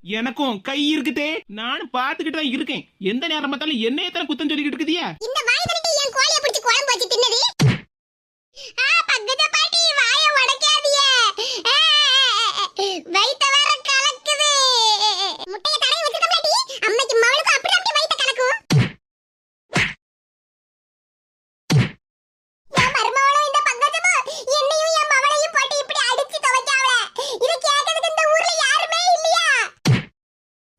எனக்கும் கை இருக்குதே, நானும் பாத்துக்கிட்டு தான் இருக்கேன். எந்த நேரம் பார்த்தாலும் என்னைய தான் குத்தம் சொல்லிக்கிட்டு இருக்குதியா? இந்த வாய் தரட்டி என் கோழியை பிடிச்சி குழம்பு வச்சு தின்னது. பக்கத்து பாட்டி வாயை உடைக்காதீங்க. வயித்த வேற கலக்குது. முட்டைய தடவி வச்சிருக்க பாட்டி, அம்மைக்கு மவளுக்கு அப்படி அப்படி வயித்த கலக்கும். என் மருமவளும் இந்த பங்கஜமோ என்னையும் என் மவளையும் போட்டு இப்படி அடிச்சு துவைக்காவல. இத கேட்கிறதுக்கு இந்த ஊர்ல யாருமே இல்லையா?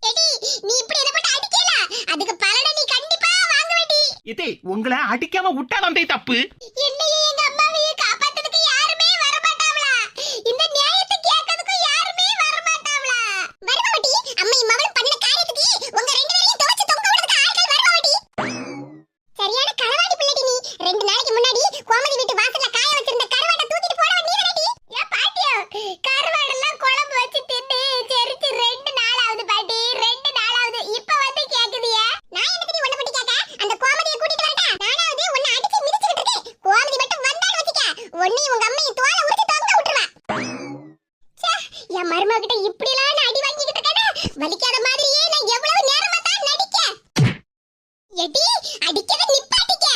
எடி நீ இப்படி என்ன போட்டு அடிக்கல, அதுக்கு பலனை நீ கண்டிப்பா வாங்க வேண்டி. இதே உங்களை அடிக்காம விட்டாதான் தப்பு. என்னையும் எங்க அம்மாவையும் காப்பாத்துறதுக்கு யாருமே வர மாட்டாங்களா? இந்த நியாயத்தை கேட்கிறதுக்கு யாருமே வர மாட்டாங்களா? வருவாட்டி அம்மா மவளும் பண்ண காரியத்துக்கு உங்க ரெண்டு பேரையும் துவைச்சு தொங்க விடுறதுக்கு ஆட்கள் வருவாட்டி. சரியான களவாடி பிள்ளைடி நீ. 2 நாளைக்கு முன்னாடி கோமதி வீட்டு வாசல்ல காய வச்சிருந்த கருவாடை தூக்கிட்டு போறவ நீ தானடி? ஏன் பாட்டியோ கருவாடெல்லாம் குழம்பு வச்சு தின்னு செரிச்சு 2 நாள் ஆகுது பாட்டி, 2 நாள் ஆகுது. இப்ப வந்து கேக்குதியா? நான் என்னடி உன்னை பத்தி கேட்க? அந்த கோமதியை கூட்டிட்டு வரட்டா? நானாவது உன்னை அடிச்சு மிதிச்சிட்டு இருக்கேன். கோமதி மட்டும் வந்தான்னு வச்சுக்க, உன்னையும் உங்க அம்மையும் தோலை உரிச்சு தொங்க விட்டுருவா. ச்சே, என் மருமகிட்ட இப்படிலாம் நான் அடி வாங்கிட்டு இருக்கேனா? வலிக்காத மாதிரியே நான் எவ்வளவு நேரமா தான் நடிக்க. எடி அடிக்கத நிப்பாட்டிக்க.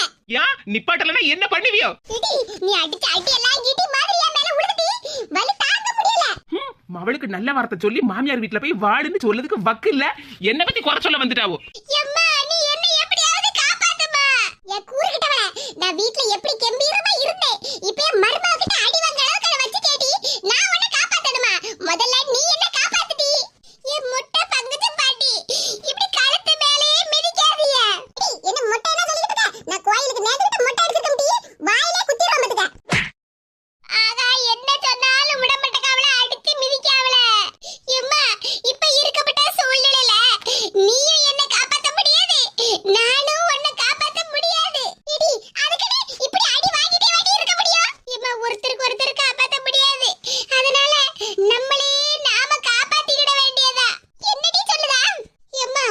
ஏன் நிப்பாட்டலன்னா என்ன பண்ணுவியோ? எடி நீ அடிச்ச அடி எல்லாம் இடி மாதிரியா மேல உழுதுடி. வலி தாங்க முடியல. அவளுக்கு நல்ல வார்த்தை சொல்லி மாமியார் வீட்டுல போய் வாடுன்னு சொல்லதுக்கு வக்கு இல்ல. என்ன பத்தி குறை சொல்ல வந்துட்டாவோ? எம்மா நீ என்ன எப்படியாவது காப்பாத்துமா. என் கூறுகிட்டவள, நான் வீட்ல எப்படி கம்பீரமா இருந்தேன், இப்ப என் மருமக கிட்ட அடி வாங்க அளவுக்கு நான் வச்சு கேட்டி. நான் உன்னை காப்பாத்தணுமா? முதல்ல நீ என்ன காப்பாத்துடி. என் முட்டை பங்குச்சு பாட்டி, இப்படி கழுத்து மேலேயே மிதிக்காதீங்க. என்ன முட்டை என்ன சொல்லிட்டு இருக்க? நான் கோயிலுக்கு நேத்துக்கிட்ட முட்டை அடிச்சிருக்கேன் டி, வாயிலே குத்திடுவோம் பாத்துக்க. ஆகா என்ன சொன்னாலும் விட மாட்டேக்காவல, அடிச்சு மிதிக்காவல. எம்மா இப்ப இருக்கப்பட்ட சூழ்நிலையில நீயும் என்ன காப்பாத்த முடியாது, நானும் உன்னை காப்பாத்த முடியாது. இடி அதுக்குனே இப்படி அடி வாங்கிட்டே வாடி இருக்க முடியும்? எம்மா ஒருத்தருக்கு ஒருத்தர் காப்பாத்த முடியாது. அதனால நம்மளே நாம காப்பாத்திக்கிட வேண்டியதா. என்னடி சொல்லுதா? எம்மா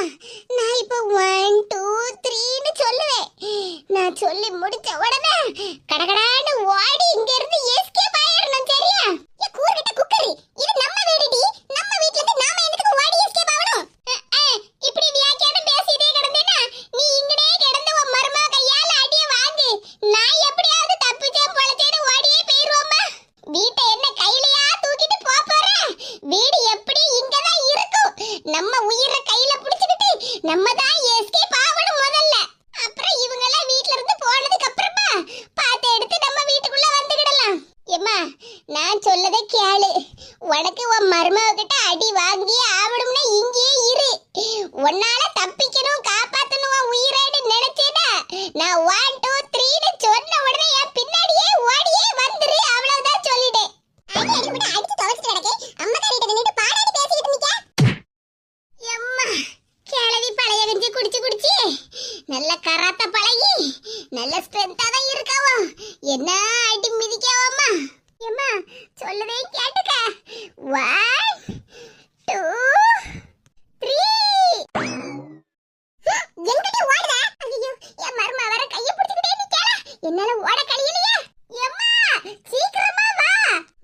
நான் இப்ப 1 2 3ன்னு சொல்லுவேன். நான் சொல்லி முடிச்ச உடனே கடகடான்னு ஓடி இங்க இருந்து எஸ்கேப் ஆயிரணும். சரியா? ஏ கூர்கிட்ட குக்கரி, இது நம்ம வீடுடி. நம்ம வீட்ல இருந்து நாம என்னத்துக்கு ஓடி எஸ்கேப் ஆவணும்? இப்படி வியாக்கியானம் பேசிட்டே கிடந்தேனா நீ இங்கனே கிடந்து உன் மருமக கையால அடிய வாங்கு. நான் எப்படியாவது தப்பிச்சேன் பொழைச்சேன்னு ஓடியே போயிருவோம்மா. வீட்டை என்ன கையிலயா தூக்கிட்டு போறேன்? வீடு எப்படி இங்கதான் இருக்கும். நம்ம உயிரை கையில புடிச்சுக்கிட்டு நம்ம தான் எஸ்கேப் ஆவணும் முதல்ல. அப்புறம் இவங்க எல்லாம் வீட்ல இருந்து போனதுக்கு அப்புறமா பாத்து எடுத்து நம்ம வீட்டுக்குள்ள வந்துக்கிடலாம். எம்மா நான் சொல்லதை கேளு. உனக்கு உன் மருமக கிட்ட அடி வாங்கி ஆவணும்னா இங்கேயே இரு. உன்னால தப்பிக்கணும் காப்பாத்தணும் உன் உயிரேன்னு நினைச்சேனா நான் 1 2 3ன்னு சொன்ன உடனே என் பின்னாடியே ஓடியே வந்துரு. அவ்வளவுதான் சொல்லிட்டேன். அடி அடி மட்டும் அடிச்சு துவைச்சிட்டு கிடக்கே. அம்மா காரிட்ட நின்னுட்டு பாடாடி பேசிட்டு நிக்க. எம்மா கிளவி பழைய கஞ்சி குடிச்சு குடிச்சு நல்ல கராத்த பழகி நல்ல ஸ்ட்ரென்த்தா தான் இருக்காவோ. என்ன அடி மிதிக்காவம்மா. எம்மா சொல்லவே கேட்டுக்க. 1 2 3 எங்கடி ஓடுற? ஐயோ என் மருமக வர கைய பிடிச்சிட்டே நிக்கல. என்னால ஓட கழியலையே. எம்மா சீக்கிரமா வா.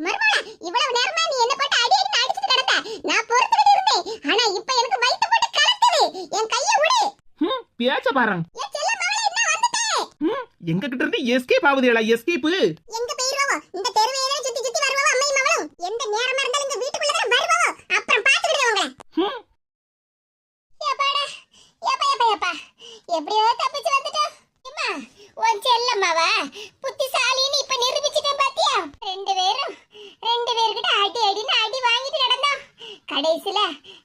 மருமக இவ்வளவு நேரமா நீ என்ன போட்டு அடி அடி அடிச்சிட்டு கிடந்த. நான் பொறுத்துக்கிட்டு இருந்தேன். ஆனா இப்ப எனக்கு வயித்து போட்டு கலக்குது. என் கைய விடு. பேச்ச பாருங்க. என் செல்ல மகளே என்ன வந்துட்டே. எங்க கிட்ட இருந்து எஸ்கேப் ஆகுதுடா. எஸ்கேப் எங்க போயிரவோ? இந்த தெருவையே சுத்தி சுத்தி வருவோ அம்மையும் மகளும். எந்த நேரமா இருந்தாலும் இந்த வீட்டுக்குள்ள தான் வருவோ. அப்புறம் பாத்துக்கிடுவாங்க. ஏப்பாடா ஏப்பா எப்படியோ தப்பிச்சு வந்துட்டோம். அம்மா உன் செல்லம்மாவா புத்திசாலின்னு இப்ப நிரூபிச்சிட்டேன் பாத்தியா? ரெண்டு பேர்கிட்ட அடி அடின்னு அடி வாங்கிட்டு கிடந்தோம். கடைசில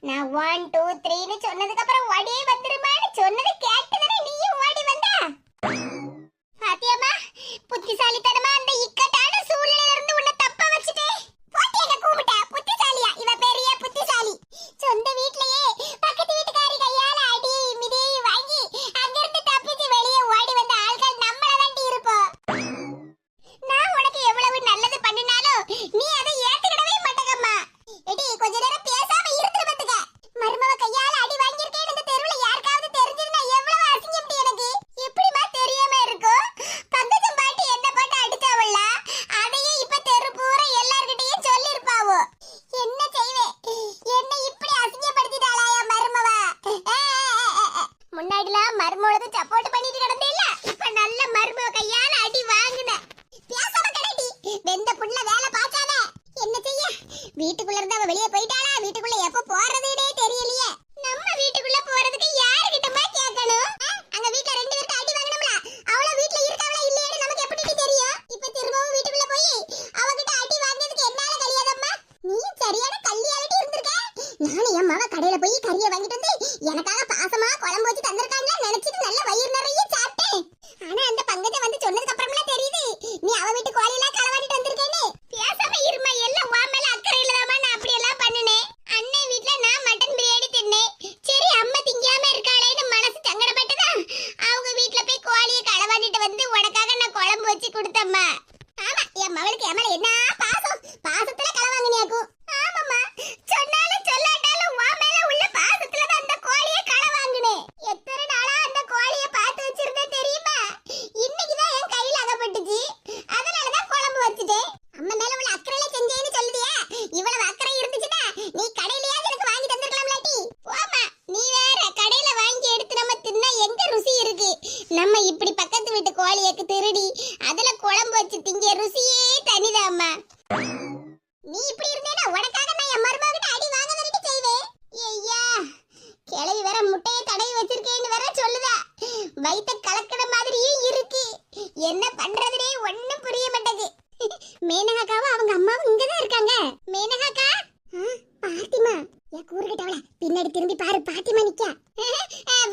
நான் 1 2 3ன்னு சொன்னதுக்கு அப்புறம் ஓடியே வந்துருமான்னு சொன்னதை கேட்டுதானே நீயும் ஓடி வந்த. பாத்தியம்மா புத்திசாலித்தனமா அந்த இக்கட்டான சூழ்நிலையில இருந்து உன்னை தப்ப வச்சுட்டேன். போட்டியங்க கூப்பிட்ட புத்திசாலியா? இவ பெரிய புத்திசாலி. சொந்த வீட்லயே பக்கத்து வீட்டுக்காரி கையால அடி மிதி வாங்கி அங்கிருந்து தப்பிச்சு வெளியே ஓடி வந்த ஆள்கள் நம்மள தாண்டி இருப்போம். நான் உனக்கு எவ்வளவு நல்லது பண்ணினாலும் நீ அதை ஏத்துக்கிடவே மாட்டேங்கம்மா. எடி கொஞ்ச நேரம் பேசாம இருந்துட்டு பாத்துக்க. மருமக கையால அடி வாங்கியிருக்கேன்னு இந்த தெருவுல யாருக்காவது தெரிஞ்சிருந்தா எவ்வளவு அசிங்கம் எனக்கு. எப்படிமா தெரியாம இருக்கும்? பங்கஜம் பாட்டி என்ன போட்டு அடிச்சாவல்ல? மருமகளுக்கு சப்போர்ட் பண்ணிட்டு கிடந்தேல்ல, இப்ப நல்ல மருமக கையால அடி வாங்குன. பேசாம கடடி, வெந்த புள்ள வேலை பார்க்காத. என்ன செய்ய, வீட்டுக்குள்ள இருந்து அவ வெளியே போயிட்டாளா? வீட்டுக்குள்ள எப்ப போறதுனே தெரியலையே. நம்ம வீட்டுக்குள்ள போறதுக்கு யாருகிட்டமா கேட்கணும்? அங்க வீட்ல ரெண்டு பேருக்கு அடி வாங்கணும்ல, அவள வீட்ல இருக்காவளா இல்லையான்னு நமக்கு எப்படி தெரியும்? இப்ப திரும்பவும் வீட்டுக்குள்ள போய் அவகிட்ட அடி வாங்குறதுக்கு என்னால கழியாதம்மா. நீ சரியான கல்லியாலட்டி இருந்திருக்க. நானும் என் மாவ கடையில போய் கறியை வாங்கிட்டு வந்து எனக்காக பாசமா குழம்பு வச்சு தந்திருக்காங்களா நினைச்சிட்டு நல்ல வயிறு நிறைய சாப்பிட்டேன். ஆனா அந்த பங்கஜ வந்து சொன்னதுக்கு அப்புறமா தெரியுது நீ அவ வீட்டு கோழியெல்லாம் களவாடிட்டு வந்திருக்கேன்னு. பேசாம இருமா, எல்லாம் உன் மேல அக்கறை இல்லதாமா நான் அப்படி எல்லாம் பண்ணினேன். அண்ணன் வீட்ல நான் மட்டன் பிரியாணி தின்னேன். சரி அம்மா திங்காம இருக்காளேன்னு மனசு சங்கடப்பட்டதா அவங்க வீட்ல போய் கோழியை களவாடிட்டு வந்து உனக்காக நான் குழம்பு வச்சு கொடுத்தம்மா. ஆமா, என் மகளுக்கு என் மேல என்ன பாசம், பாசத்துல களவாங்கினியாக்கும். ஆமாம்மா, சொன்னாலும் சொல்லாட்டாலும் உன் மேல உள்ள பாசத்துல தான் அந்த கோழியை களவாங்கினேன். எத்தனை நாளா அந்த கோழியை பார்த்து வச்சிருந்தேன் தெரியுமா? இன்னைக்குதான் என் கையில அகப்பட்டுச்சு, அதனாலதான் குழம்பு வச்சுட்டேன். அம்மா மேல உள்ள அக்கறையில செஞ்சேன்னு சொல்லுதியா? இவ்வளவு அக்கறை இருந்துச்சுன்னா நீ கடையிலயாவது எனக்கு வாங்கி தந்திருக்கலாம்லாட்டி. போமா, நீ வேற கடையில வாங்கி எடுத்து நம்ம தின்னா எங்க ருசி இருக்கு? நம்ம இப்படி பக்கத்து வீட்டு கோழியக்கு திருடி அதுல குழம்பு வச்சு திங்க ருசியே தனிதாம்மா. நீ இப்படி இருந்தேனா உனக்காக நான் என் மருமகிட்ட அடி வாங்க வரைக்கும் செய்வேன். ஐயா, கிளவி வேற முட்டையை தடவி வச்சிருக்கேன்னு வேற சொல்லுதா. வயித்த கலக்கிற மாதிரியே இருக்கு. என்ன பண்றதுனே ஒண்ணும் புரிய மாட்டேங்குது. மேனகாக்காவும் அவங்க அம்மாவும் இங்கதான் இருக்காங்க. மேனகாக்கா, பாத்திமா, என் கூறுகிட்டவள பின்னாடி திரும்பி பாரு, பாத்திமா நிக்கா.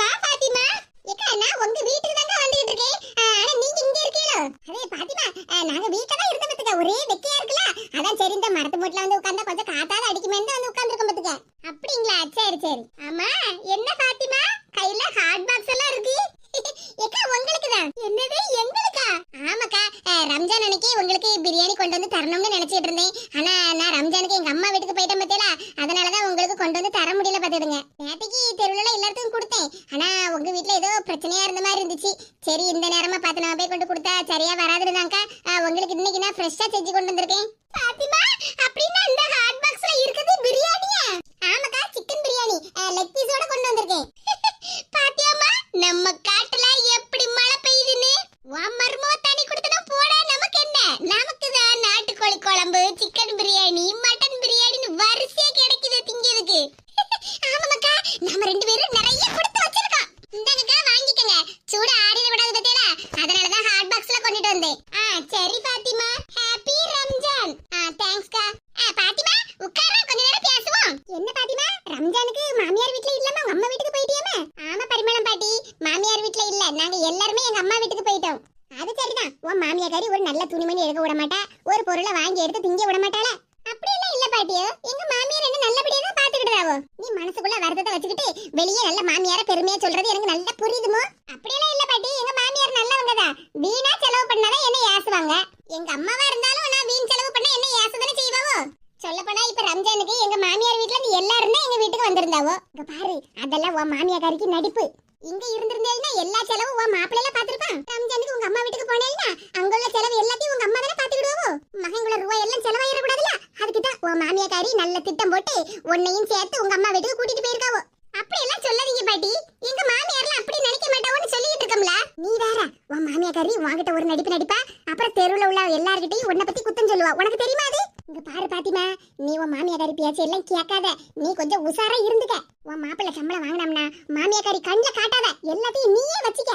வா பாத்திமா. ஏக்கா, நான் உங்க வீட்டுக்கு தாங்க வந்துட்டு இருக்கேன். ஆனா நீங்க இங்க இருக்கீங்களோ? அதே பாத்திமா, நாங்க வீட்ல தான் இருந்த பத்துக்க, ஒரே வெக்கையா இருக்குல, அதான் சரி இந்த மரத்து மூட்ல வந்து உட்கார்ந்தா கொஞ்சம் காத்தாத அடிக்குமேன்னு வந்து உட்கார்ந்துருக்கோம் பத்துக்க. அப்படிங்களா? சரி சரி. ஆமா, என்ன பாத்திமா கையில ஹாட் பாக்ஸ் எல்லாம் இருக்கு? ஏக்கா உங்களுக்கு தான். என்னது எங்களுக்கா? ஆமாக்கா, ரம்ஜான் அன்னைக்கு உங்களுக்கு பிரியாணி கொண்டு வந்து தரணும்னு நினைச்சிட்டு இருந்தேன். ஆனா நான் ரம்ஜானுக்கு எங்க அம்மா வீட்டுக்கு போயிட்டேன் பத்தியல, அதனாலதான் உங்களுக்கு கொண்டு வந்து தர முடியல பாத்துடுங்க. நேற்றுக்கு தெருவுல எல்லாத்துக்கும் கொடுத்தேன். ஆனா உங்க வீட்டுல ஏதோ பிரச்சனையா இருந்த மாதிரி இருந்துச்சு. சரி இந்த நேரமா பார்த்து நான் போய் கொண்டு கொடுத்தா சரியா வராதுதான்க்கா உங்களுக்கு இன்னைக்கு நான் ஃப்ரெஷ்ஷா செஞ்சு கொண்டு வந்திருக்கேன். பாத்திமா, அப்படின்னா இந்த ஹாட் பாக்ஸ்ல இருக்குது பிரியாணியா? ஆமாக்கா, சிக்கன் பிரியாணி லெக் பீஸோட கொண்டு வந்திருக்கேன். பாத்தியாமா, நம்ம காட்டுல எப்படி மழை பெய்யுதுன்னு. மர்மோ தண்ணி கொடுத்தனா போடா, நமக்கு என்ன? நமக்கு தான் நாட்டுக்கோழி குழம்பு, சிக்கன் பிரியாணி, மட்டன் பிரியாணின்னு வரிசையா கிடைக்குது திங்கிறதுக்கு. ஆமாக்கா, நாம ரெண்டு பேரும் நிறைய கொடுத்து வச்சிருக்கோம். இந்தாங்கக்கா, வாங்கிக்கங்க. சூட ஆடிட விடாது பத்தியல, அதனாலதான் ஹாட் பாக்ஸ்ல கொண்டுட்டு வந்தேன். சரி பாத்திமா, ஹாப்பி ரம்ஜான். தேங்க்ஸ்க்கா. பாத்திமா, உட்காரா, கொஞ்ச நேரம் பேசுவோம். என்ன பாத்திமா, ரம்ஜானுக்கு மாமியார் வீட்ல இல்லமா, உங்க அம்மா வீட்டுக்கு போயிட்டியாமே? ஆமா பரிமளம் பாட்டி, மாமியார் வீட்ல இல்ல, நாங்க எல்லாரும் எங்க அம்மா வீட்டுக்கு போயிட்டோம். அது சரிதான், உன் மாமியாரி ஒரு நல்ல துணிமணி எடுக்க விட மாட்டா, ஒரு பொருளை வாங்கி எடுத்து திங்க விட மாட்டாள. அப்படி எல்லாம் இல்ல பாட்டியோ, எங்க மாமியார் என்ன நல்லபடியா தான் பாத்துக்கிட்டாவோ. நீ மனசுக்குள்ள வருத்தத்தை வச்சுக்கிட்டு வெளியே நல்ல மாமியார பெருமையா சொல்றது எனக்கு நல்லா புரியுதுமோ. அப்படி எல்லாம் இல்ல பாட்டி, எங்க மாமியார் நல்லவங்க தான். வீணா செலவு பண்ணாதான் என்ன ஏசுவாங்க. எங்க அம்மாவா இருந்தாலும் நான் வீண் செலவு பண்ணா என்ன ஏசுதானே செய்வாவோ. சொல்ல போனா இப்ப ரம்ஜானுக்கு எங்க மாமியார் வீட்ல இருந்து எல்லாரும் எங்க வீட்டுக்கு வந்திருந்தாவோ. இங்க பாரு, அதெல்லாம் உன் மாமியாருக்கு நடிப்பு. இங்க இருந்திருந்தேன்னா எல்லா செலவும் உன் மாப்பிள்ளைல பாத்துருப்பான். ரம்ஜானுக்கு உங்க அம்மா வீட்டுக்கு போனேன்னா அங்க உள்ள செலவு எல்லாத்தையும் உங்க அம்மா தானே பாத்துக்கிடுவோ. மகன்குள்ள ரூபாய் எல்லாம் செலவாயிர கூடாதுல, அதுக்கு தான் உன் மாமியாரி நல்ல திட்டம் போட்டு உன்னையும் சேர்த்து உங்க அம்மா வீட்டுக்கு கூட்டிட்டு போயிருக்காவோ. அப்படி எல்லாம் சொல்லாதீங்க பாட்டி, எங்க மாமியார்லாம் அப்படி நினைக்க மாட்டாவோன்னு சொல்லிட்டு இருக்கோம்ல. நீ வேற, உன் மாமியாரி உன்கிட்ட ஒரு நடிப்பு நடிப்பா, அப்புறம் தெருவுல உள்ள எல்லார்கிட்டையும் உன்னை பத்தி குத்தம் சொல்லுவா. உனக்கு தெரியுமா அது? இங்க பாரு பாத்திமா, நீ உன் மாமியாரி பேச்சு எல்லாம் கேட்காத, நீ கொஞ்சம் உசாரா இருந்துக்க. உன் மாப்பிள்ளை சம்பளம் வாங்கினோம்னா மாமியாரி கண்ணுல காட்டாத, எல்லாத்தையும் நீயே வச்சுக்க.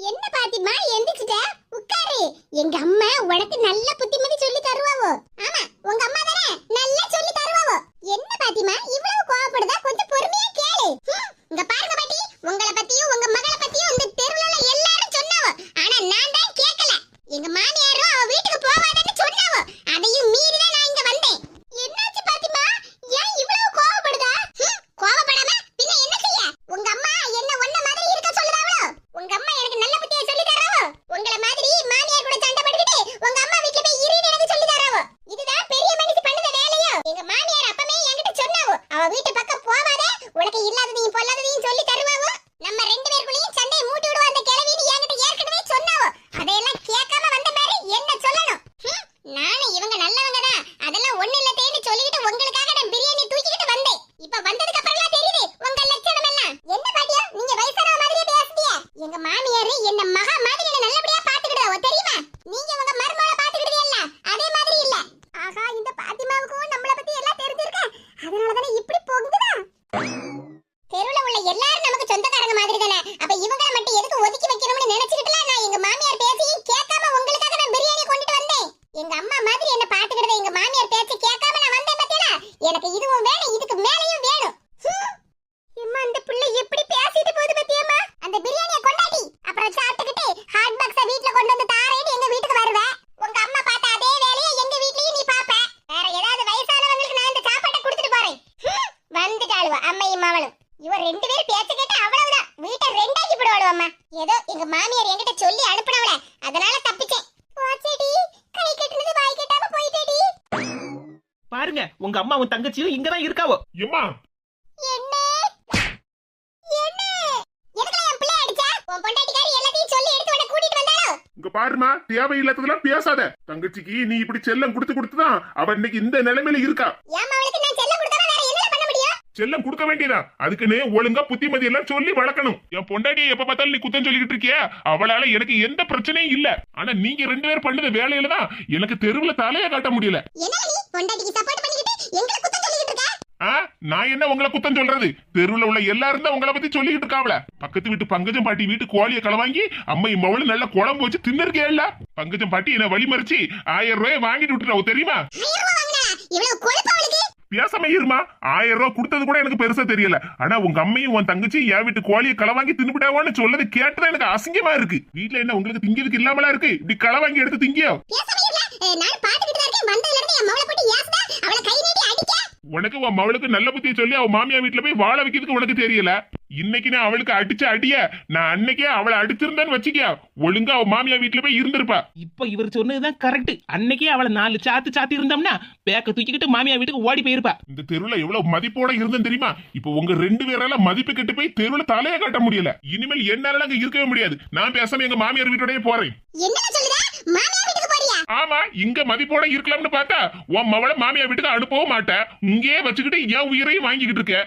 என்ன பாத்திமா எந்திரிச்சிட்ட? உட்காரு. எங்க அம்மா உனக்கு நல்ல புத்திமதி சொல்லி தருவாவோ. ஆமா, உங்க அம்மா தானே நல்லா சொல்லி தருவாவோ. என்ன பாத்திமா இவ்வளவு கோவப்படுதா? கொஞ்சம் பொறுமையா கேளு. இங்க பாருங்க பாட்டி, உங்களை பத்தியும் உங்க மகளை பத்தியும் இந்த தெருவுல உள்ள எல்லாரும் சொன்னாவோ, ஆனா நான் தான் கேட்கல. எங்க மாமியாரும் அவ வீட்டுக்கு போவாதன்னு சொன்னாவோ, அதையும் மீறி தான் நான் இங்க வந்தேன். என்னாச்சு பாத்திமா, ஏன் இவ்வளவு கோவப்படுதா? கோவப்படாம பின்ன என்ன செய்ய? உங்க அம்மா என்ன ஒன்ன மாதிரி இருக்க சொல்லுதாவளோ? உங்க அம்மா எனக்கு நல்ல புத்தியை சொல்லி தராவோ? உங்கள மாதிரி மாமியார் கூட சண்டை போட்டுக்கிட்டு உங்க அம்மா வீட்ல போய் இருன்னு எனக்கு சொல்லி தராவோ? இதுதான் பெரிய மனுஷி பண்ணுத வேலையோ? எங்க மாமியார் அப்பமே என்கிட்ட சொன்னாவோ, அவ வீட்டு பக்கம் போவாத, உனக்கு இல்லாததையும் பொல்லாததையும் சொல்லி தருவாவோ. நம்ம ரெண்டு பேருக்குள்ளேயும் சண்டையை மூட்டி விடுவா அந்த கிழவின்னு என்கிட்ட ஏற்கனவே சொன்னாவோ. அதையெல்லாம் கேட்காம வந்த மாதிரி என்ன சொல்லணும்? நானும் இவங்க நல்லவங்க தான், அதெல்லாம் ஒண்ணு இல்ல தேன்னு சொல்லிட்டு உங்களுக்காக நான் பிரியாணி தூக்கிட்டு வந்தேன். இப்ப வந்ததுக்கு அப்புறம் தெரியுது உங்க லட்சணம் எல்லாம். என்ன பாட்டியா, நீங்க வயசான மாதிரியே பேசுறீங்க. எங்க மாமியார் இப்பவும் வேணும், இதுக்கு மேலயும் வேணும். இம்மா அந்த பிள்ளை எப்படி பேசிட்டு போகுது பத்தியம்மா. அந்த பிரியாணியை கொண்டாடி அப்புறம் சாப்பிட்டுக்கிட்டு ஹாட் பாக்ஸ வீட்ல கொண்டு வந்து தாரேன்னு எங்க வீட்டுக்கு வருவ. உங்க அம்மா பார்த்த அதே வேலையை எங்க வீட்லயும் நீ பாப்ப. வேற ஏதாவது வயசானவங்களுக்கு நான் இந்த சாப்பாட்டை கொடுத்துட்டு போறேன். வந்துட்டாளுவ அம்மையும் மவளும். இவ ரெண்டு பேரும் பேச்ச கேட்ட அவ்வளவுதான், வீட்டை ரெண்டாக்கி போடுவாளுவ அம்மா. ஏதோ எங்க மாமியார் என்கிட்ட சொல்லி அனுப்புனவள, அதனால தப்பிச்சேன். போச்சேடி, கை கட்டுனது வாய் கட்டாம போயிட்டேடி. பாருங்க உங்க அம்மா உன் தங்கச்சியும் இங்கதான் இருக்காவோ. எம்மா என்ன என்ன எதுக்குல என் பிள்ளை அடிச்சா? உன் பொண்டாட்டிக்காரி எல்லாத்தையும் சொல்லி எடுத்து உன்னை கூட்டிட்டு வந்தாளோ? இங்க பாருமா, தேவையில்லாததெல்லாம் பேசாத. தங்கச்சிக்கு நீ இப்படி செல்லம் கொடுத்துதான் அவ இன்னைக்கு இந்த நிலைமையில இருக்கா. ஏன் அவளுக்கு நான் செல்லம் கொடுத்தா வேற என்ன பண்ண முடியும்? செல்லம் கொடுக்க வேண்டியதா, அதுக்குன்னு ஒழுங்கா புத்திமதி எல்லாம் சொல்லி வளர்க்கணும். என் பொண்டாட்டியை எப்ப பார்த்தாலும் நீ குத்தம் சொல்லிக்கிட்டு இருக்கியா? அவளால எனக்கு எந்த பிரச்சனையும் இல்ல. ஆனா நீங்க ரெண்டு பேரும் பண்ணது வேலையில தான் எனக்கு தெருவுல தலைய காட்ட முடியல. என்ன நீ பொண்டாட்டிக்கு சப்போர்ட் பண்ணிக்கிட்டு எங்களை குத்தம் சொல்லிக்கிட்டு இருக்க? நான் என்ன உங்களை குத்தம் சொல்றது? தெருவுல உள்ள எல்லாரும் தான் உங்களை பத்தி சொல்லிக்கிட்டு இருக்காவல. பக்கத்து வீட்டு பங்கஜம் பாட்டி வீட்டு கோழியை களவாங்கி அம்மை மவளு நல்ல குழம்பு வச்சு தின்னுருக்கேல்ல. பங்கஜம் பாட்டி என்ன வழிமறிச்சு 1000 ரூபாய் வாங்கிட்டு விட்டுறாவ தெரியுமா? 1000 ரூபாய் வாங்குனா இவ்வளவு கொழுப்பு அவளுக்கு? பேசாம இருமா. 1000 ரூபாய் கொடுத்தது கூட எனக்கு பெருசா தெரியல. ஆனா உங்க அம்மையும் உன் தங்கச்சி என் வீட்டு கோழியை களவாங்கி தின்னுபிட்டாவான்னு சொல்லது கேட்டுதான் எனக்கு அசிங்கமா இருக்கு. வீட்டுல என்ன உங்களுக்கு திங்கிறதுக்கு இல்லாமலா இருக்கு? இப்படி களவாங்கி எடுத்து திங்கியோ? பேசாம இல்ல, நான் பாத்துக்கிட்டு தான் இருக்கேன். வந்ததுல இருந்து என் மவளை போட்டு ஏசுதா, அவளை கை நீட்டி அடிக்க. உனக்கு உன் மவளுக்கு நல்ல புத்தியை சொல்லி அவ மாமியா வீட்டுல போய் வாழ வைக்கிறதுக்கு உனக்கு தெரியல. இன்னைக்கு நான் அவளுக்கு அடிச்ச அடிய நான் அன்னைக்கே அவளை அடிச்சிருந்தேன்னு வச்சுக்க, ஒழுங்கா அவ மாமியா வீட்டுல போய் இருந்திருப்பா. இப்ப இவர் சொன்னதுதான் கரெக்ட். அன்னைக்கே அவளை 4 சாத்தி இருந்தோம்னா பேக்க தூக்கிக்கிட்டு மாமியா வீட்டுக்கு ஓடி போயிருப்பா. இந்த தெருவுல எவ்வளவு மதிப்போட இருந்தேன் தெரியுமா? இப்ப உங்க 2 பேரால மதிப்பு கெட்டு போய் தெருவுல தலைய காட்ட முடியல. இனிமேல் என்னால அங்க இருக்கவே முடியாது. நான் பேசாம எங்க மாமியார் வீட்டோடய போறேன். என்ன சொல்லுதா? மாமியார் வீட்டுக்கு போறியா? ஆமா, இங்க மதிப்போட இருக்கலாம்னு பார்த்தா உன் மவளை மாமியா வீட்டுக்கு அனுப்பவும் மாட்டேன். இங்கேயே வச்சுக்கிட்டு என் உயிரையும் வாங்கிக்கிட்டு இருக்க.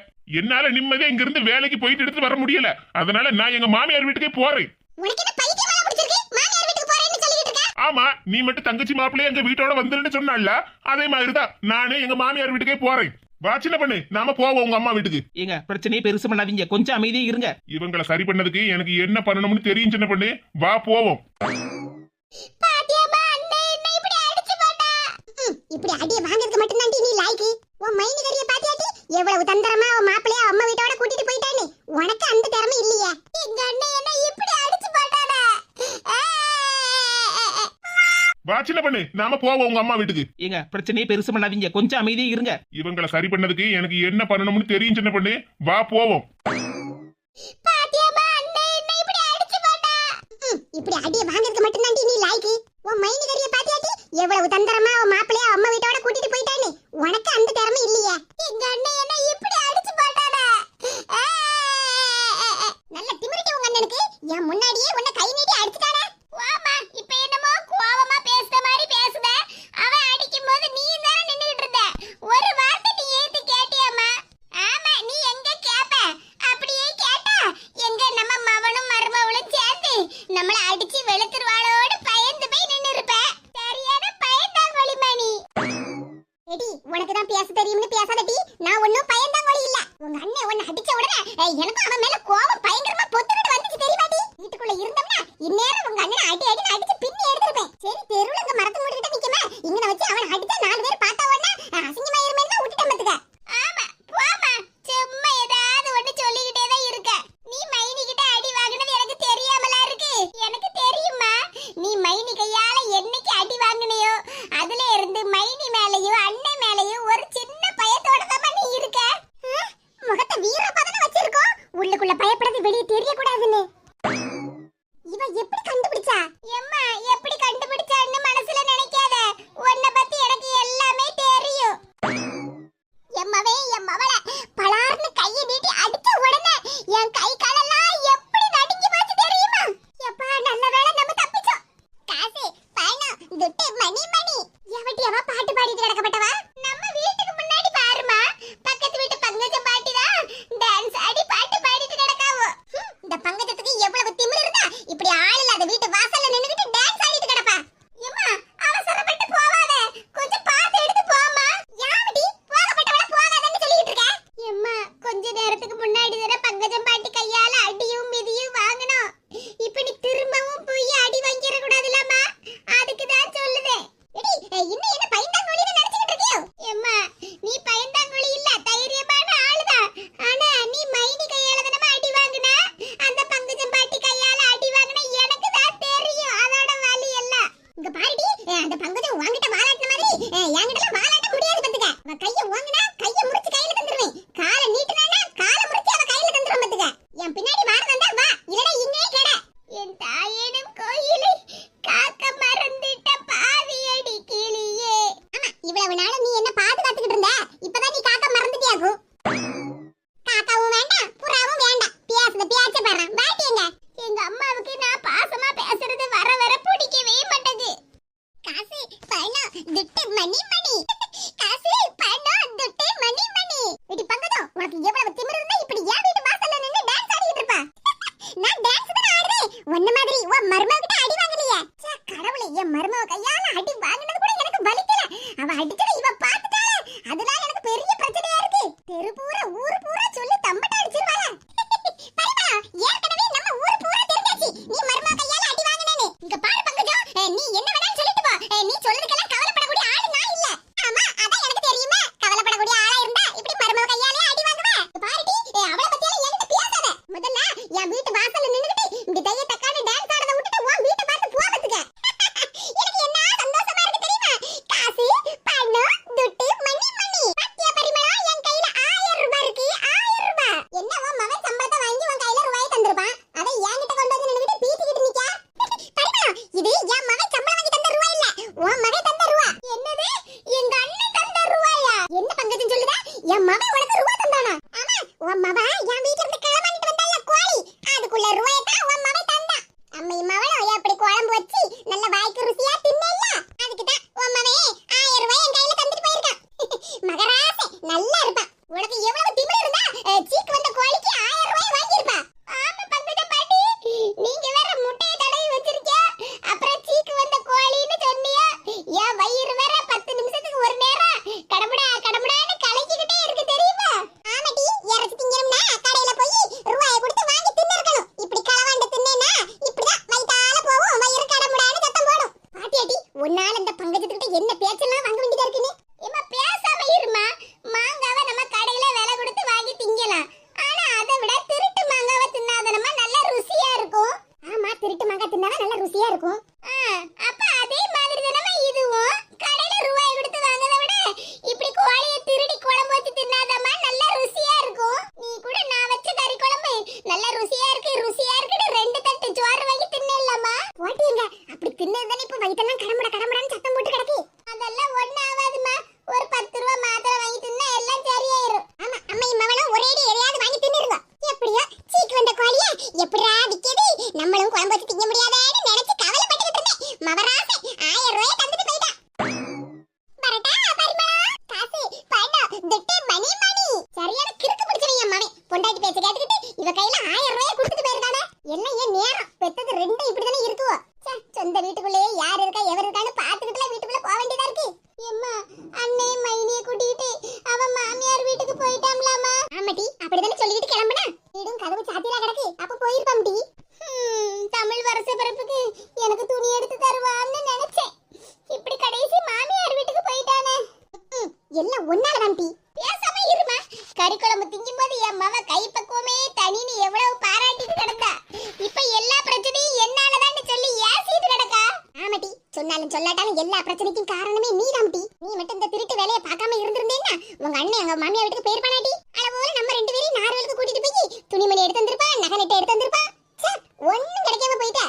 என்னால நிம்மதியா இங்க இருந்து வேலைக்கு போயிட்டு எடுத்து வர முடியல. அதனால நான் எங்க மாமியார் வீட்டுக்கே போறேன். உனக்கு என்ன பைத்தியமா பிடிச்சிருக்கு? மாமியார் வீட்டுக்கு போறேன்னு சொல்லிட்டு இருக்க? ஆமா, நீ மட்டும் தங்கச்சி மாப்பிள்ளைய எங்க வீட்டோட வந்துருன்னு சொன்னால அதே மாதிரிதான் நானே எங்க மாமியார் வீட்டுக்கே போறேன். வா சின்ன பண்ணு, நாம போவோம் உங்க அம்மா வீட்டுக்கு. ஏங்க பிரச்சனையே பெருசு பண்ணாதீங்க, கொஞ்சம் அமைதியா இருங்க. இவங்களை சரி பண்ணதுக்கு எனக்கு என்ன பண்ணணும்னு தெரியும் சின்ன பண்ணு. வா போவோம். பாத்தியாமா, அண்ணே என்ன இப்படி அடிச்சு போட்டா? இப்படி அடிய வாங்குறதுக்கு மட்டும் தான் நீ லாய்க்கு. உன் மைனிகரிய பாத்தியாட்டி எவ்வளவு தந்திரமா அவ மாப்பிளைய அம்மா வீட்டோட கூட்டிட்டு போயிட்டானே. உனக்கு அந்த திறமை இல்லையே. எங்க அண்ணன் என்ன இப்படி அடிச்சு போட்டானே. வா சின்ன பண்ணு, நாம போவோம் உங்க அம்மா வீட்டுக்கு. ஏங்க பிரச்சனையே பெருசு பண்ணாதீங்க, கொஞ்சம் அமைதியா இருங்க. இவங்களை சரி பண்ணதுக்கு எனக்கு என்ன பண்ணணும்னு தெரியும் சின்ன பண்ணு. வா போவோம். பாத்தியாமா, அண்ணன் என்ன இப்படி அடிச்சு போட்டா? இப்படி அடிய வாங்குறதுக்கு மட்டும் தான் நீ லாய்க்கு. உன் மைனிகரிய பாத்தியாட்டி எவ்வளவு தந்திரமா அவ மாப்பிளைய அம்மா வீட்டோட கூட்டிட்டு போயிட்டானே. உனக்கு அந்த திறமை இல்லையே. எங்க அண்ணன் என்ன இப்படி அடிச்சு போட்டானே. நல்ல திமிருட்டி உங்க அண்ணனுக்கு. என் முன்னாடியே உன்னை கை நீட்டி அடிச்சுட்டானே. வாமா, இப்ப என்னமோ கோவமா பேசுற மாதிரி பேசுத. அவன் அடிக்கும்போது நீ தான நின்னுட்டு இருந்த. ஒரு வார்த்தை நீ ஏத்து கேட்டியாமா? ஆமா, நீ எங்க கேப்ப? அப்படியே கேட்டா எங்க நம்ம மவனும் மருமவளும் சேர்ந்து நம்மள அடிச்சு வெளுத்துருவாளோடு பயந்து போய் நின்னு இருப்ப. சரியான பயந்தாங்கோலி மணி. எடி, உனக்கு தான் பேச தெரியும்னு பேசாதடி. நான் ஒண்ணும் பயந்தாங்கோலி இல்ல. உங்க அண்ணன் உன்னை அடிச்ச உடனே எனக்கு அவன் மேல கோபம் பயங்கரமா பொத்துக்கிட்டு வந்துச்சு தெரியுமாடி. வீட்டுக்குள்ள இருந்தோம்னா இந்நேரம் உங்க அண்ணனை அடி அடின்னு அடிச்சு பின்னி எடுத்துருப்பேன். சரி, தெருவுல இங்க மரத்து மூடிக்கிட்ட நிக்கமா, இங்கன வச்சு அவன் அடிச்சா 4 பேர் பார்த்தா உடனே அசிங்கமா இருமே தான் விட்டுட்டேன் பாத்துக்க. ஆமா, போமா, சும்மா ஏதாவது ஒண்ணு சொல்லிக்கிட்டே தான் இருக்க. நீ மைனி கிட்ட அடி வாங்குனது எனக்கு தெரியாமலா இருக்கு? எனக்கு தெரியுமா. நீ மைனி கையால என்னைக்கு அடி வாங்குனியோ அதுல இருந்து மைனி மேலயும் அண்ணன் மேலயும் ஒரு சின்ன பயத்தோட தான் நீ இருக்க. முகத்தை வீரப்பா தான வச்சிருக்கோம். உள்ளுக்குள்ள எவ்வளவு திமிரு இருந்தா இப்படி என் வீட்டு வாசல்ல நின்னு டான்ஸ் ஆடிட்டு இருப்பா. நான் டான்ஸ் தான் ஆடுறேன். உன்ன மாதிரி உன் மருமக கிட்ட அடி வாங்கலையே. ச்சே கடவுளே, என் மருமக கையால அடி வாங்குனது கூட எனக்கு வலிக்கல. அவ அடிச்சத இவ பாத்துட்டாளே. அதனால எனக்கு பெரிய பிரச்சனையா இருக்கு. தெரு பூரா ஊர் பூரா சொல்லி தம்பட்ட அடிச்சிருவாங்க. பரிமளா, ஏற்கனவே நம்ம ஊர் பூரா தெரிஞ்சாச்சு நீ மருமக கையால அடி வாங்குனேன்னு. இங்க பாரு பங்கஜம், நீ என்ன வேணாலும் சொல்லிட்டு போ. நீ சொல்றதுக்கெல்லாம் கவலைப்படக்கூடிய ஆளு நான் இல்ல. ஆமா, அதான் எனக்கு தெரியுமே. கவலைப்படக்கூடிய ஆளா இருந்தா இப்படி மருமக கையாலே அடி வாங்குவே. பாருடி, அவளை பத்தியெல்லாம் என்கிட்ட பேசாத. முதல்ல என் வீட்டு வாசல்ல நின்னுக்கிட்டு இப்படி தைய தக்கான டான்ஸ் ஆடுறத விட்டுட்டு உன் வீட்டை பார்த்து போவதுக்கு எனக்கு என்ன சந்தோஷமா இருக்கு தெரியுமா? காசு, பணம், துட்டு, மணி மணி. பாத்தியா பரிமளா, என் கையில 1000 ரூபாய் இருக்கு. 1000 ரூபாய். என்ன உன் மகன் சம்பளத்தை வாங்கி உன் கையில ரூபாயை தந்திருப்பான். அதை என்கிட்ட கொண்டு வந்து நின்னுக்கிட்டு பீத்திக்கிட்டு நிக்கா. பரிமளா, இது என் மகன் சம்பளம் வாங்கி தந்த ரூபாய் இல்ல, உன் மகன் தந்த ரூபாய். என்னது? எங்க அண்ணன் தந்த ரூபாயா? என்ன பங்கஜம் சொல்லுதா? என் மகன் உனக்கு ரூபாய் தந்தானா? ஆமா, உன் மகன் என் வீட்ல இருந்து கிளம்பிட்டு வந்தால கோழி, அதுக்குள்ள ரூபாயை தான் உன் மகன் தந்தான். அம்மை மவளும் எப்படி குழம்பு வச்சு நல்ல வாய்க்கு ருசியா தின்னல, அதுக்கு தான் உன் மகன் 1000 ரூபாய் என் கையில தந்துட்டு போயிருக்கான். மகராசே நல்லா இருப்பா. உனக்கு எவ்வளவு திமிரு இருந்தா சீக்கு வந்த கோழிக்கு 1000 ரூபாய் வாங்கியிருப்பா. ஆமா பங்கஜம் பாட்டி, நீங்க வேற முட்டையை தடவி வச்சிருக்க, அப்புறம் சீக்கு வந்த கோழின்னு சொன்னியா? என் வயிறு வேற 10 நிமிஷத்துக்கு ஒரு நேரம் கடமுடா கடமுடான்னு கலக்கிக்கிட்டே இருக்கு தெரியுமா? ஆமாடி, இறச்சி திங்கணும்னா கடையில போய் ரூபாயை கொடுத்து வாங்கி தின்னிருக்கணும். இப்படி களவாண்டு தின்னேனா இப்படிதான் வயித்தால போகும், வயிறு கடமுடான்னு சத்தம் போடும். பாட்டியாட்டி, உன்னால இந்த பங்கஜத்துக்கிட்ட என்ன பேச்செல்லாம் வாங்க வேண்டியதா இருக்குன்னு. ஏமா பேசாம இருமா. மாங்காவை நம்ம கடையில விலை கொடுத்து வாங்கி திங்கலாம். ஆனா அதை விட திருட்டு மாங்காவை தின்னாதனமா நல்ல ருசியா இருக்கும். ஆமா, திருட்டு மாங்காய் தின்னாதான் நல்ல ருசியா இருக்கும். அப்ப அதே மாதிரி தானே இதுவும். கடையில ரூபாய் கொடுத்து வாங்குறத விட இப்படி கோழியை திருடி குழம்பு வச்சு தின்னாதமா நல்ல ருசியா இருக்கும். நீ கூட நான் வச்ச கறி குழம்பு நல்ல ருசியா இருக்கு ருசியா இருக்குன்னு 2 தட்டு சோறு வாங்கி தின்னலாமா? போட்டீங்க. அப்படி தின்னதுதானே இப்ப வயித்தெல்லாம் கடமுட கடமுடான்னு சத்தம் போட்டு கிடக்கு. அதெல்லாம் ஒண்ணு ஆகாதுமா. ஒரு 10 ரூபாய் மாத்திரை வாங்கி தின்னா எல்லாம் சரியாயிரும். ஆமா, அம்மையும் மவனும் ஒரேடி எதையாவது வாங்கி தின்னிருங்க. எப்படியோ சீக்கு வந்த கோழியா எப்படிரா விக்குது, நம்மளும் குழம்பு வச்சு திங்க முடியாதேன்னு நினைச்சு கவலைப்பட்டுக்கிட்டு இருந்தேன். மவராசை 1000 ரூபாய் தந்துட்டு போயிட்டா. வரட்டா பரிமளா? காசு, பணம், துட்டு, மணி மணி. சரியான கிறுக்கு பிடிச்சவன் என் மவன். பொண்டாட்டி பேச்ச கேட்டுக்கிட்டு இவ கையில 1000 ரூபாய் கொடுத்துட்டு போயிருக்கானே. எல்லாம் ஏன் நேரம் பெத்தது ரெண்டும் இப்படிதானே இருக்குவோ. சொந்த வீட்டுக்குள்ளேயே யார் இருக்கா எவர் இருக்கான்னு பாத்துக்கிட்டுல வீட்டுக்குள்ள போக வேண்டியதா இருக்கு. எம்மா, அண்ணே மைனிய கூட்டிட்டு அவன் மாமியார் வீட்டுக்கு போயிட்டாம்லாமா? ஆமாடி, அப்படிதானே சொல்லிட்டு கிளம்புனா. வீடும் கதவு சாத்தியா கிடக்கு, அப்ப போயிருப்பாம்டி. தமிழ் வருஷ பிறப்புக்கு எனக்கு துணி எடுத்து தருவான்னு நினைச்சேன். இப்படி கடைசி மாமியார் வீட்டுக்கு போயிட்டானே. எல்லாம் ஒன்னாலதான் டி. பேசாம இருமா. கறி குழம்பு திங்கும் போது என் மவ கைப்பக்குவமே தனின்னு எவ்வளவு பாராட்டிட்டு கிடந்தா. இப்ப எல்லா பிரச்சனையும் என்னாலதான்னு சொல்லி ஏசிட்டு கிடக்கா. ஆமாடி, சொன்னாலும் சொல்லாட்டாலும் எல்லா பிரச்சனைக்கும் காரணமே நீதான் டி. நீ மட்டும் இந்த திருட்டு வேலையை பார்க்காம இருந்திருந்தேன்னா உங்க அண்ணன் எங்க மாமியார் வீட்டுக்கு போயிருப்பானாடி. அளவோல நம்ம 2 பேரையும் நார்வேலுக்கு கூட்டிட்டு போய் துணிமணி எடுத்து வந்திருப்பா, நகை நெட்டை எடுத்து வந்திருப்பா. ஒண்ணும் கிடைக்காம போயிட்டா.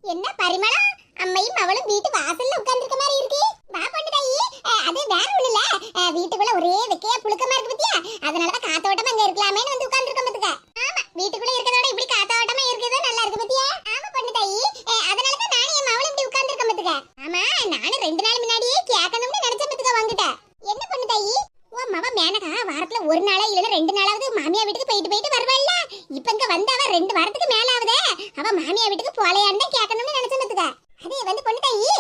என்ன பரிமளா, அம்மையும் அவளும் வீட்டு வாசல்ல உட்கார்ந்திருக்க மாதிரி இருக்கு. வா பொண்ணு தாயி, அது வேற ஒண்ணு இல்ல. வீட்டுக்குள்ள ஒரே வெக்கையா புழுக்கமா இருக்கு பத்தியா, அதனாலதான் காத்தோட்டமா அங்க இருக்கலாமேன்னு வந்து உட்கார்ந்திருக்கோம் பத்துக்க. ஆமா, வீட்டுக்குள்ள இருக்கறதோட இப்படி காத்தோட்டமா இருக்கிறது நல்லா இருக்கு பத்தியா. ஆமா பொண்ணு தாயி, அதனாலதான் நானும் என் அவளும் இப்படி உட்கார்ந்திருக்கோம் பத்துக்க. ஆமா, நானும் 2 நாள் முன்னாடியே கேட்கணும்னு நினைச்சேன் பத்துக்க வாங்கிட்ட. என்ன பொண்ணு தாயி, உன் மவ மேனகா வாரத்துல 1 நாளா இல்ல 2 நாளாவது மாமியா வீட்டுக்கு போயிட்டு வருவாள்ல. இப்ப இங்க வந்தவ 2 வாரத்துக்கு மேல ஆகுதே. அவ மாமியா வீட்டுக்கு போலையான்னு தான் கேட்கணும்னு நினைச்சேன் பத்துக்க. அதே வந்து பொண்ணு தாயி,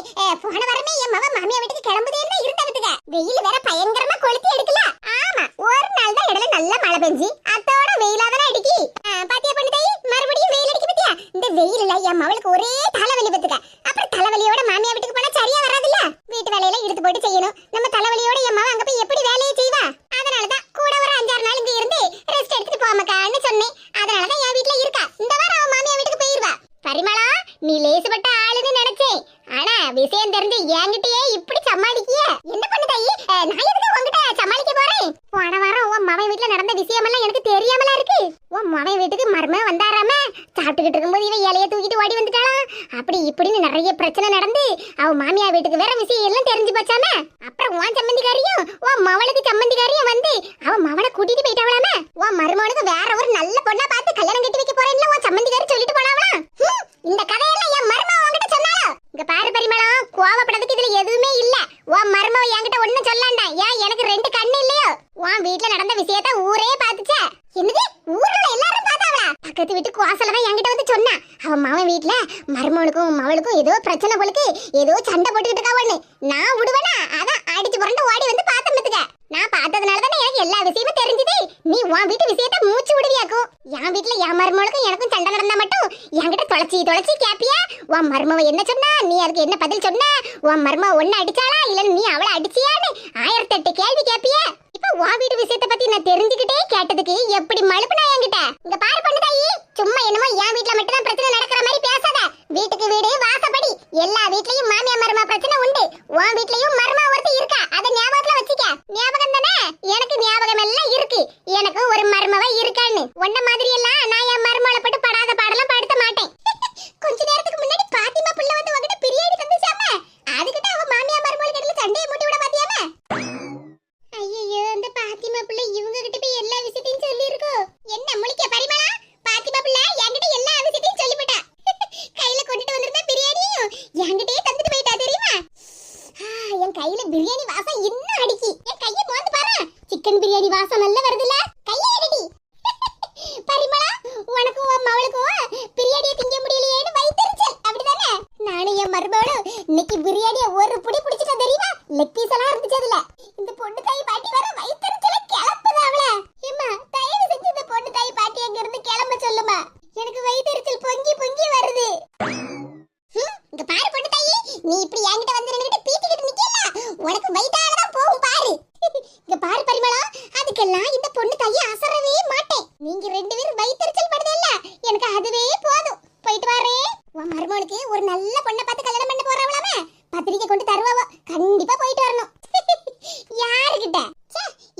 போன வாரமே என் மவ மாமியா வீட்டுக்கு கிளம்புதேன்னு இருந்தா பத்துக்க. வெயில் வேற பயங்கரமா கொளுத்தி எடுக்கல. ஆமா, ஒரு நாள் தான் இடையில நல்ல மழை பெஞ்சு அதோட வெயிலாதானே அடிக்கி. பாத்தியா பொண்ணு தாயி, மறுபடியும் வெயில் அடிக்கு பத்தியா. இந்த வெயில்ல என் மவளுக்கு ஒரே தலைவலி பத்துக்க. அப்புறம் தலைவலியோட மாமியா வீட்டுக்கு போனா சரியா வராதுல்ல. வீட்டு வேலையில இழுத்து போட்டு செய்யணும். நம்ம தலைவலியோட என் மவ அங்க போய் எப்படி வேலையை செய்வா? அதனாலதான் கூட ஒரு 5-6 நாள் இங்க இருந்து ரெஸ்ட் எடுத்துட்டு போமக்கான்னு சொன்னேன். அதனாலதான் என் வீட்டுல இருக்கா. இந்த வாரம் அவன் மாமியா வீட்டுக்கு போயிருவா. பரிமளா, நீ லேசுபட்ட ஆளுன்னு நினைச்சேன். ஆனா விஷயம் தெரிஞ்சு என்கிட்டயே இப்படி சமாளிக்கிய. என்ன பண்ணு தாயி, நான் எதுக்கு உன்கிட்ட சமாளிக்க போறேன்? போன வாரம் உன் மவன் வீட்டுல நடந்த விஷயமெல்லாம் எனக்கு தெரியாமலா இருக்கு. உன் மவன் வீட்டுக்கு மரும வந்தாராம, சாப்பிட்டுக்கிட்டு இருக்கும்போது இவன் இலைய தூக்கிட்டு ஓடி வந்துட்டாளாம். அப்படி இப்படின்னு நிறைய பிரச்சனை நடந்து அவ மாமியா வீட்டுக்கு வேற விஷயம் எல்லாம் தெரிஞ்சு போச்சாம. அப்புறம் உன் சம்மந்திக்காரியும் உன் மவளுக்கு சம்மந்திக்காரியும் வந்து அவன் மவனை கூட்டிட்டு போயிட்டாவலாம. உன் மருமனுக்கு வேற ஒரு நல்ல பொண்ணா பார்த்து கல்யாணம் கட்டி வைக்க போறேன்னு உன் சம்மந்திக்காரி சொல்லிட்டு போனாவலாம். இந்த கதையெல்லாம் என் மருமவ உன்கிட்ட சொன்னாலும். இங்க பாரு பரிமளா, கோவப்படதுக்கு இதுல எதுவுமே இல்ல. உன் மருமவ என்கிட்ட ஒண்ணும் சொல்லாண்டா. ஏன் எனக்கு 2 கண்ணு இல்லையோ? உன் உன் வீட்ல நடந்த விஷயத்த ஊரே பாத்துச்சே. என்னது ஊர்ல எல்லாரும் பார்த்தாவளா? பக்கத்து வீட்டு குவாசல தான் என்கிட்ட வந்து சொன்னா. அவன் மாமன் வீட்ல மருமகளுக்கும் மவளுக்கும் ஏதோ பிரச்சனை போலுக்கு ஏதோ சண்டை போட்டுக்கிட்டு இருக்காவன்னு. நான் விடுவேனா? அதான் அடிச்சு புரண்டு ஓடி வந்து பார்த்தேன் பாத்துக்க. நான் பார்த்ததுனால தானே எனக்கு எல்லா விஷயமும் தெரிஞ்சது. நீ உன் வீட்டு விஷயத்த மூச்சு விடுவியாக்கும். என் வீட்ல என் மருமகளுக்கும் எனக்கும் சண்டை நடந்தா மட்டும் என்கிட்ட தொலைச்சி கேப்பியா? உன் மருமவ என்ன சொன்னா, நீ அதுக்கு என்ன பதில் சொன்ன? உன் மருமவ ஒண்ணு அடிச்சாளா இல்ல நீ அவளை அடிச்சியான்னு 1008 கேள்வி கேப்பியா? இப்ப உன் வீட்டு விஷயத்தை பத்தி நான் தெரிஞ்சுக்கிட்டே கேட்டதுக்கு எப்படி மழுப்புனா என்கிட்ட? இங்க பாரு பொண்ணு தாயி, சும்மா என்னமோ என் வீட்ல மட்டும் தான் பிரச்சனை நடக்கிற மாதிரி பேசாத. வீட்டுக்கு வீடு வாசப்படி. எல்லா வீட்லயும் மாமியா மருமா பிரச்சனை உண்டு. உன் வீட்லயும் மருமா ஒருத்தி இருக்கா. அத ஞாபகத்துல வச்சுக்க. ஞாபகம் தானே? எனக்கு ஞாபகம் எல்லாம் இருக்கு. எனக்கு ஒரு மருமவ இருக்கான்னு. உன்ன மாதிரி எல்லாம் நான் என் மருமகளை பட்டு படாத பாடலாம் படுத்த மாட்டேன். கொஞ்ச நேரத்துக்கு முன்னாடி பாத்திமா புள்ள வந்து உன்கிட்ட பிரியாணி தந்துச்சாம. அதுக்கிட்ட அவ மாமியா மருமகளுக்கு இடையில சண்டையை மூட்டி விட பாத்தியாம? ஐயோ, அந்த பாத்திமா புள்ள இவங்க கிட்ட போய் எல்லா விஷயத்தையும் சொல்லி இருக்கோ. என்ன முழிக்க பரிமளா? பாத்திமா புள்ள என்கிட்ட எல்லா விஷயத்தையும் சொல்லிவிட்டா. கையில கொண்டுட்டு வந்திருந்த பிரியாணியும் என்கிட்டயே தந்துட்டு போயிட்டா தெரியுமா? என் கையில பிரியாணி வாசம் இன்னும் அடிக்கி. என் கையை மோந்து பாரு, சிக்கன் பிரியாணி வாசம் நல்லா வருதுல. கையை எடுடி. பரிமளா, உனக்கும் உன் மவளுக்கும் பிரியாணியை திங்க முடியலையேன்னு வயித்தெரிச்சல் அப்படிதானே? நானும் என் மருமகளும் இன்னைக்கு பிரியாணியை ஒரு புடி பிடிச்சிட்டா தெரியுமா? லெக் பீஸ் எல்லாம் இருந்துச்சு அதுல. இந்த பொண்ணு தாய் பாட்டி வர வயித்தெரிச்சல கிளப்புது அவள. ஏம்மா, தயவு செஞ்சு இந்த பொண்ணு தாய் பாட்டி அங்க இருந்து கிளம்ப சொல்லுமா. எனக்கு வயித்தெரிச்சல் பொங்கி பொங்கி வருது. இங்க பாரு பொண்ணு தாயி, நீ இப்படி என்கிட்ட வந்து நின்னுட்டு பீத்திக்கிட்டு நிக்கல, உனக்கு வயித்தால தான் போகும் பாரு. இங்க பாரு பரிமளா, அதுக்கெல்லாம் இந்த பொண்ணு தாயி அசரவே மாட்டேன். நீங்க ரெண்டு பேரும் வயித்தெரிச்சல் படுதல்ல, எனக்கு அதுவே போதும். போயிட்டு வரே. உன் மருமகளுக்கு ஒரு நல்ல பொண்ணை பார்த்து கல்யாணம் பண்ண போறாவளாமே, பத்திரிக்கை கொண்டு தருவாவோ. கண்டிப்பா போயிட்டு வரணும். யாருகிட்ட?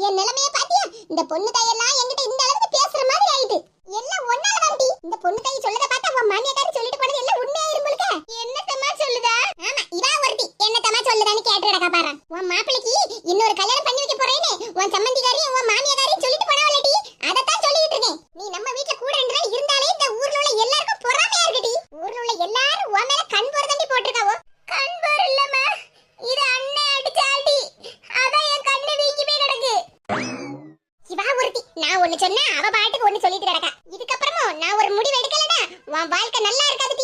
என் நிலைமைய பாத்தியா? இந்த பொண்ணு தாயெல்லாம் என்கிட்ட இந்த அளவுக்கு பேசுற மாதிரி ஆயிட்டு. எல்லாம் ஒன்னால தாண்டி. இந்த பொண்ணு தாய் சொல்லத பார்த்தா உன் மாமியாக்காரி சொல்லிட்டு போனது எல்லாம் உண்மையா இருமுலுக்க. என்ன தம்மா சொல்லுதா? ஆமா, இதா ஒருத்தி என்ன தம்மா சொல்லுதான்னு கேட்டு கிடக்கா பாரு. உன் மாப்பிளைக்கு இன்னொரு கல்யாணம் பண்ணி வைக்க போறேன்னு உன் சம்பந்திகாரியும் உன் மாமியாக்காரியும் சொல்லிட்டு போனவளடி. அதத்தான் சொல்லிட்டு இருக்கேன். நீ நம்ம வீட்ல கூட இருந்தாலே இந்த ஊர்ல உள்ள எல்லாருக்கும் பொறாமையா இருக்குடி. ஊர்ல உள்ள எல்லாரும் உன் மேல கண் போற தண்டி போட்டுருக்காவோ. கண் போற இல்லம்மா, இது அண்ணன் அடிச்சாடி. அதான் என் கண்ணு வீங்கி போய் கிடக்கு. இவா ஒருத்தி நான் ஒண்ணு சொன்னா அவ பாட்டுக்கு ஒண்ணு சொல்லிட்டு கிடக்கா. இதுக்கப்புறமும் நான் ஒரு முடிவு எடுக்கலனா உன் வாழ்க்கை நல்லா இருக்காது